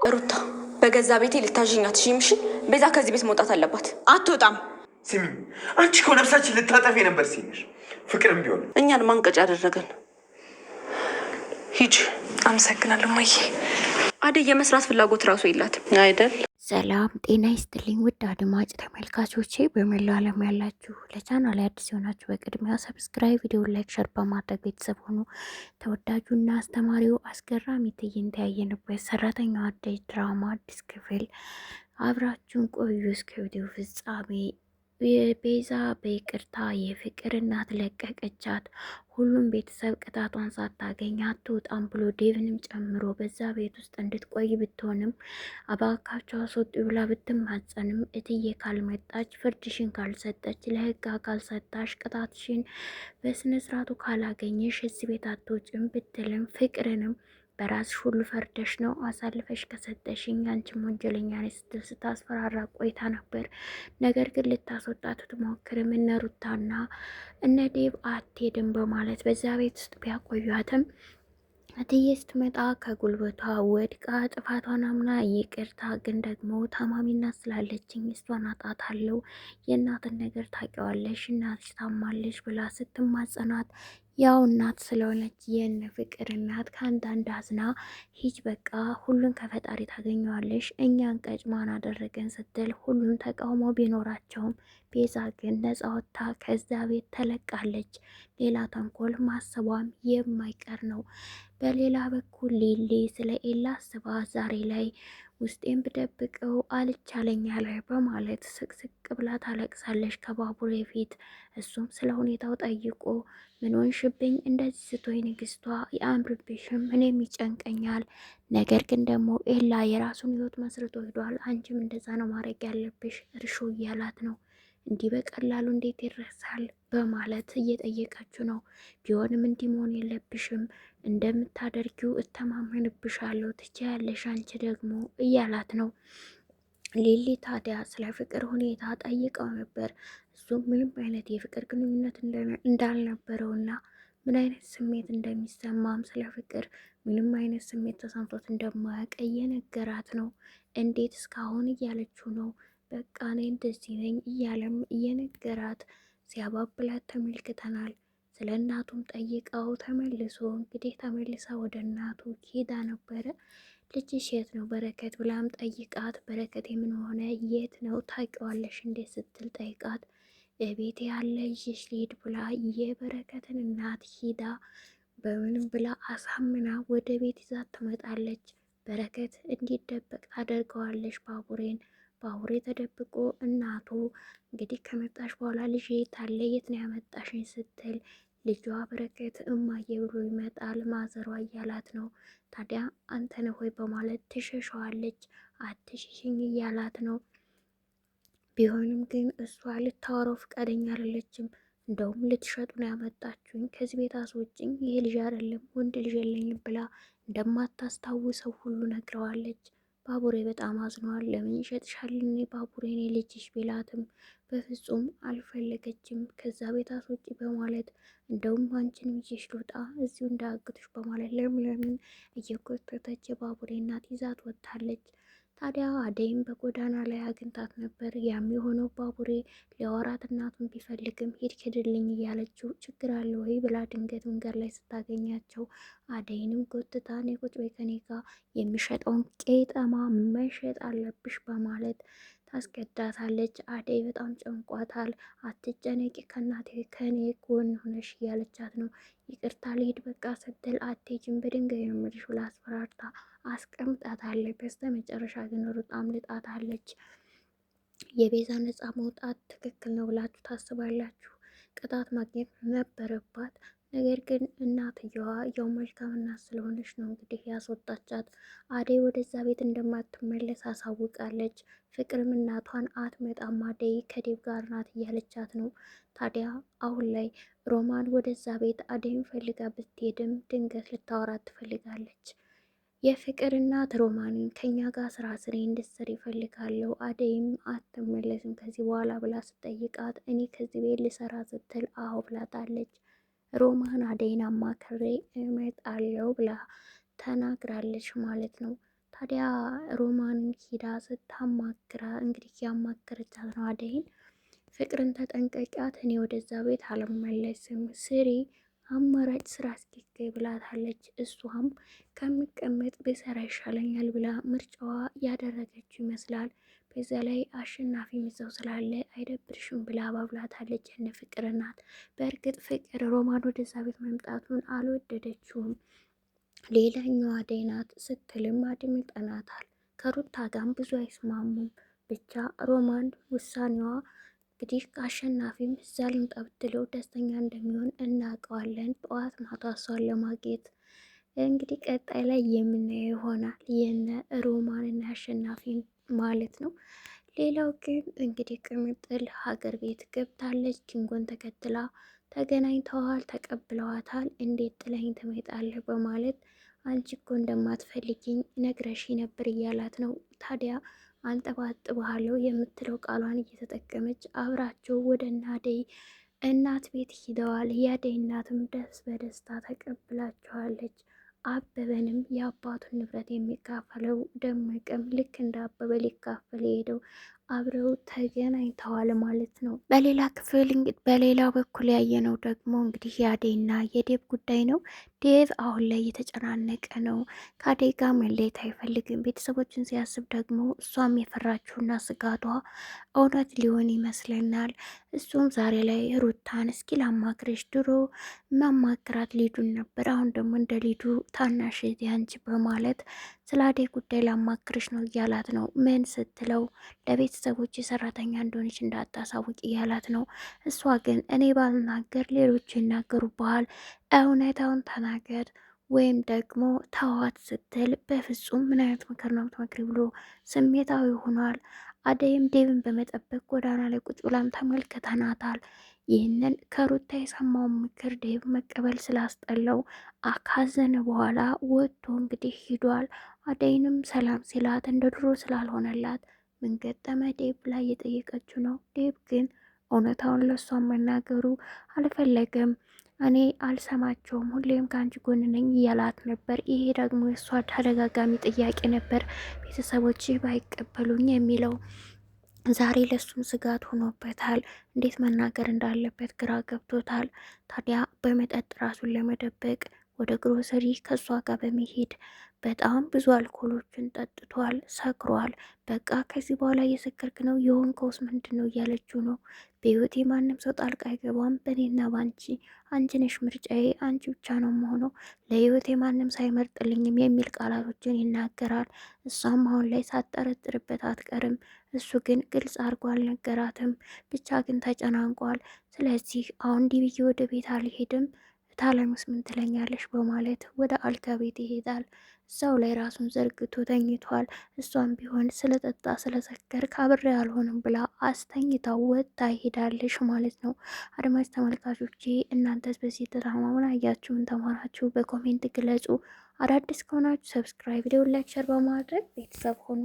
ሩታ በገዛ ቤቴ ልታዥኝ አትሽም። እሺ ቤዛ ከዚህ ቤት መውጣት አለባት። አትወጣም። ስሚ አንቺ እኮ ነፍሳችን ልታጠፊ ነበር ሲልሽ ፍቅርም ቢሆን እኛን ማንቀጭ ያደረገን። ሂጂ። አመሰግናለሁ ማዬ። አደይ የመስራት ፍላጎት ራሱ የላትም አይደል? ሰላም ጤና ይስጥልኝ ውድ አድማጭ ተመልካቾቼ በመላው ዓለም ያላችሁ ለቻናል አዲስ የሆናችሁ በቅድሚያ ሰብስክራይብ፣ ቪዲዮ ላይክ፣ ሸር በማድረግ ቤተሰብ ሆኑ። ተወዳጁና አስተማሪው አስገራሚ ትዕይንት ያየንበት ሰራተኛዋ አደይ ድራማ አዲስ ክፍል አብራችሁን ቆዩ እስከ ቪዲዮ ፍጻሜ። ቤዛ በይቅርታ የፍቅር እናት ለቀቀቻት። ሁሉም ቤተሰብ ቅጣቷን ሳታገኝ አትወጣም ብሎ ዴቭንም ጨምሮ በዛ ቤት ውስጥ እንድትቆይ ብትሆንም አባካቸው አስወጡ ብላ ብትማጸንም እትዬ ካልመጣች ፍርድሽን ካልሰጠች ለህግ አካል ሰጣሽ ቅጣትሽን በስነስርዓቱ ካላገኘሽ እዚህ ቤት አትወጭም ብትልም ፍቅርንም በራስሽ ሁሉ ፈርደሽ ነው አሳልፈሽ ከሰጠሽኝ አንቺም ወንጀለኛ ነሽ ስትል ስታስፈራራ ቆይታ ነበር። ነገር ግን ልታስወጣት ትሞክርም እነ ሩታና እነ ዴብ አትሄድም በማለት በዛ ቤት ውስጥ ቢያቆያትም እትዬ ስትመጣ ከጉልበቷ ወድቃ ጥፋቷን አምና ይቅርታ ግን ደግሞ ታማሚና ስላለችኝ እሷን አጣታለሁ የእናትን ነገር ታውቂዋለሽ እናትሽ ታማለሽ ብላ ስትማጸናት ያው እናት ስለሆነች የነ ፍቅር እናት ከአንዳንድ አዝና ሂጅ በቃ ሁሉን ከፈጣሪ ታገኘዋለሽ እኛን ቀጭ ማን አደረገን ስትል ሁሉም ተቃውሞ ቢኖራቸውም ቤዛ ግን ነፃ ወጥታ ከዛ ቤት ተለቃለች። ሌላ ተንኮል ማሰቧም የማይቀር ነው። በሌላ በኩል ሊሊ ስለ ኤላ አስባ ዛሬ ላይ ውስጤን ብደብቀው አልቻለኝ አለ በማለት ስቅስቅ ብላ ታለቅሳለች ከባቡሬ ፊት። እሱም ስለ ሁኔታው ጠይቆ ምን ሆንሽብኝ እንደዚህ ስትሆኝ ንግስቷ የአምርብሽም እኔም ይጨንቀኛል፣ ነገር ግን ደግሞ ኤላ የራሱን ህይወት መስርቶ ሄዷል፣ አንቺም እንደዛ ነው ማድረግ ያለብሽ እርሾ እያላት ነው። እንዲህ በቀላሉ እንዴት ይረሳል በማለት እየጠየቀችው ነው። ቢሆንም እንዲህ መሆን የለብሽም እንደምታደርጊው እተማመንብሻለሁ ትችያለሽ አንቺ ደግሞ እያላት ነው። ሊሊ ታዲያ ስለ ፍቅር ሁኔታ ጠይቀው ነበር። እሱም ምንም አይነት የፍቅር ግንኙነት እንዳልነበረውና ምን አይነት ስሜት እንደሚሰማም ስለ ፍቅር ምንም አይነት ስሜት ተሰምቶት እንደማያውቅ እየነገራት ነው። እንዴት እስካሁን እያለችው ነው። በቃ እኔ እንደዚህ ነኝ እያለም እየነገራት ሲያባብላት ተመልክተናል። ስለ እናቱም ጠይቀው ተመልሶ እንግዲህ ተመልሳ ወደ እናቱ ሄዳ ነበረ። ልጅሽ የት ነው በረከት ብላም ጠይቃት፣ በረከት የምን ሆነ የት ነው ታውቂዋለሽ እንዴት ስትል ጠይቃት፣ ቤት ያለ ይሽ ሊሄድ ብላ የበረከትን እናት ሂዳ በምንም ብላ አሳምና ወደ ቤት ይዛት ትመጣለች። በረከት እንዲደበቅ ታደርገዋለች ባቡሬን። ባቡሬ ተደብቆ እናቱ እንግዲህ ከመጣሽ በኋላ ልጅ የታለ የት ነው ያመጣሽኝ ስትል ልጇ በረከት እማዬ ብሎ ይመጣል። ማዘሯ እያላት ነው። ታዲያ አንተ ነህ ሆይ በማለት ትሸሸዋለች። አትሽሽኝ እያላት ነው። ቢሆንም ግን እሷ ልታወራው ፈቃደኛ አይደለችም። እንደውም ልትሸጡ ነው ያመጣችሁኝ፣ ከዚህ ቤት አስወጭኝ፣ ይሄ ልጅ አይደለም ወንድ ልጅ የለኝም ብላ እንደማታስታውሰው ሁሉ ነግረዋለች። ባቡሬ በጣም አዝነዋል። ለምን ይሸጥሻል እኔ ባቡሬ እኔ ልጅሽ ቢላትም በፍጹም አልፈለገችም። ከዛ ቤት አስወጪ በማለት እንደውም አንቺን ይዤሽ ልውጣ እዚሁ እንዳያግቱሽ በማለት ለምለምን እየጎተተች የባቡሬ እናት ይዛት ወጥታለች። ታዲያ አደይም በጎዳና ላይ አግኝታት ነበር። ያም የሆነው ባቡሬ ሊያወራት እናቱን ቢፈልግም ሂድ ክድልኝ እያለችው ችግር አለ ወይ ብላ ድንገት መንገድ ላይ ስታገኛቸው አደይንም ጎትታ እኔ ቁጭ በይ ከኔ ጋር የሚሸጠውን ቄጠማ መሸጥ አለብሽ በማለት ታስገዳታለች። አደይ በጣም ጨንቋታል። አትጨነቂ ከእናቴ ከኔ ጎን ሆነሽ እያለቻት ነው። ይቅርታ ልሂድ በቃ ስትል አትሄጂም በድንጋይ ነው የምልሽ ብላ አስፈራርታ አስቀምጣታለች። በስተ መጨረሻ ግን ሩጣ አምልጣታለች። የቤዛ ነፃ መውጣት ትክክል ነው ብላችሁ ታስባላችሁ? ቅጣት ማግኘት ነበረባት። ነገር ግን እናትየዋ ያው መልካም እናት ስለሆነች ነው እንግዲህ ያስወጣቻት። አደይ ወደዛ ቤት እንደማትመለስ አሳውቃለች። ፍቅርም እናቷን አትመጣም አደይ ከዴብ ጋር ናት እያለቻት ነው። ታዲያ አሁን ላይ ሮማን ወደዛ ቤት አደይን ፈልጋ ብትሄድም ድንገት ልታወራት ትፈልጋለች። የፍቅር እናት ሮማንን ከኛ ጋር ስራ ስሬ እንድትሰሪ ይፈልጋለሁ፣ አደይም አትመለስም ከዚህ በኋላ ብላ ስጠይቃት እኔ ከዚህ ቤት ልሰራ ስትል አሁ ብላታለች። ሮማን አደይን አማክሬ እመጣለሁ ብላ ተናግራለች ማለት ነው። ታዲያ ሮማንን ሂዳ ስታማክራ እንግዲህ ያማከረቻት ነው አደይን ፍቅርን ተጠንቀቂያት፣ እኔ ወደዛ ቤት አልመለስም፣ ስሪ አማራጭ ስራ እስኪገኝ ብላታለች። እሷም ከምቀመጥ ብሰራ ይሻለኛል ብላ ምርጫዋ ያደረገችው ይመስላል። በዛ ላይ አሸናፊ ሚዘው ስላለ አይደብርሽም ብላ አባብላታለች። እነ ፍቅር ናት። በእርግጥ ፍቅር ሮማን ወደዛ ቤት መምጣቱን አልወደደችውም። ሌላኛዋ አደይ ናት ስትልም አድምጠናታል። ከሩታ ጋርም ብዙ አይስማሙም። ብቻ ሮማን ውሳኔዋ እንግዲህ አሸናፊም እዛ ልምጣ ብትለው ደስተኛ እንደሚሆን እናውቀዋለን። ጠዋት ማታ እሷን ለማግኘት እንግዲህ ቀጣይ ላይ የምናየው ይሆናል የነ ሮማንና አሸናፊን ማለት ነው። ሌላው ግን እንግዲህ ቅምጥል ሀገር ቤት ገብታለች። ኪንጎን ተከትላ ተገናኝተዋል፣ ተቀብለዋታል። እንዴት ጥለኝ ትመጣለህ በማለት አንቺ እኮ እንደማትፈልጊኝ ነግረሽ ነበር እያላት ነው። ታዲያ አንጠባጥብሃለሁ የምትለው ቃሏን እየተጠቀመች አብራቸው ወደ አደይ እናት ቤት ሂደዋል። የአደይ እናትም ደስ በደስታ ተቀብላቸዋለች። አበበንም የአባቱን ንብረት የሚካፈለው ደመቀም ልክ እንደ አበበ ሊካፈል የሄደው አብረው ተገናኝተዋል ማለት ነው። በሌላ ክፍል በሌላ በኩል ያየነው ደግሞ እንግዲህ የአደይና የዴብ ጉዳይ ነው። ዴቭ አሁን ላይ እየተጨናነቀ ነው። ከአደይ ጋር መለየት አይፈልግም። ቤተሰቦችን ሲያስብ ደግሞ እሷም የፈራችውና ስጋቷ እውነት ሊሆን ይመስለናል። እሱም ዛሬ ላይ ሩታን እስኪ ላማክረሽ፣ ድሮ ማማክራት ሊዱን ነበር፣ አሁን ደግሞ እንደ ሊዱ ታናሽ አንቺ በማለት ስለ አደይ ጉዳይ ላማክርሽ ነው እያላት ነው። ምን ስትለው ለቤተሰቦች ሰራተኛ እንደሆነች እንዳታሳውቅ እያላት ነው። እሷ ግን እኔ ባልናገር ሌሎች ይናገሩብሃል፣ እውነታውን ተናገር ወይም ደግሞ ተዋት ስትል በፍጹም ምን አይነት ምክር ነው የምትመክሪ ብሎ ስሜታዊ ሆኗል። አደይም ዴቭን በመጠበቅ ጎዳና ላይ ቁጭ ብላም ተመልክተናታል። ይህንን ከሩታ የሰማውን ምክር ዴቭ መቀበል ስላስጠላው ካዘነ በኋላ ወጥቶ እንግዲህ ሂዷል። አደይንም ሰላም ሲላት እንደ ድሮ ስላልሆነላት ምን ገጠመ ዴቭ ላይ የጠየቀችው ነው። ዴቭ ግን እውነታውን ለእሷ መናገሩ አልፈለገም። እኔ አልሰማቸውም፣ ሁሌም ከአንቺ ጎን ነኝ እያላት ነበር። ይሄ ደግሞ የእሷ ተደጋጋሚ ጥያቄ ነበር፣ ቤተሰቦች ባይቀበሉኝ የሚለው። ዛሬ ለሱም ስጋት ሆኖበታል። እንዴት መናገር እንዳለበት ግራ ገብቶታል። ታዲያ በመጠጥ ራሱን ለመደበቅ ወደ ግሮሰሪ ከእሷ ጋር በመሄድ በጣም ብዙ አልኮሎችን ጠጥቷል፣ ሰክሯል። በቃ ከዚህ በኋላ እየሰከርክ ነው የሆንከውስ ምንድን ነው እያለችው ነው። በህይወቴ ማንም ሰው ጣልቃ አይገባም፣ በእኔና ባንቺ አንቺ ነሽ ምርጫዬ፣ አንቺ ብቻ ነው መሆነው፣ ለህይወቴ ማንም ሳይመርጥልኝም የሚል ቃላቶችን ይናገራል። እሷም አሁን ላይ ሳትጠረጥርበት አትቀርም። እሱ ግን ግልጽ አድርጎ አልነገራትም። ብቻ ግን ተጨናንቋል። ስለዚህ አሁን እንዲህ ብዬ ወደ ቤት አልሄድም ታለምስ ምን ትለኛለሽ በማለት ወደ አልጋ ቤት ይሄዳል። እዛው ላይ ራሱን ዘርግቶ ተኝቷል። እሷም ቢሆን ስለጠጣ ስለሰከር ካብሬ አልሆንም ብላ አስተኝታ ወጥታ ሄዳለሽ ማለት ነው። አድማጭ ተመልካቾቼ እናንተስ በዚህ ድራማ ምን አያችሁ? ምን ተማራችሁ? በኮሜንት ግለጹ። አዳዲስ ከሆናችሁ ሰብስክራይብ፣ ቪዲዮ ላይክ፣ ሸር በማድረግ ቤተሰብ ሆኑ።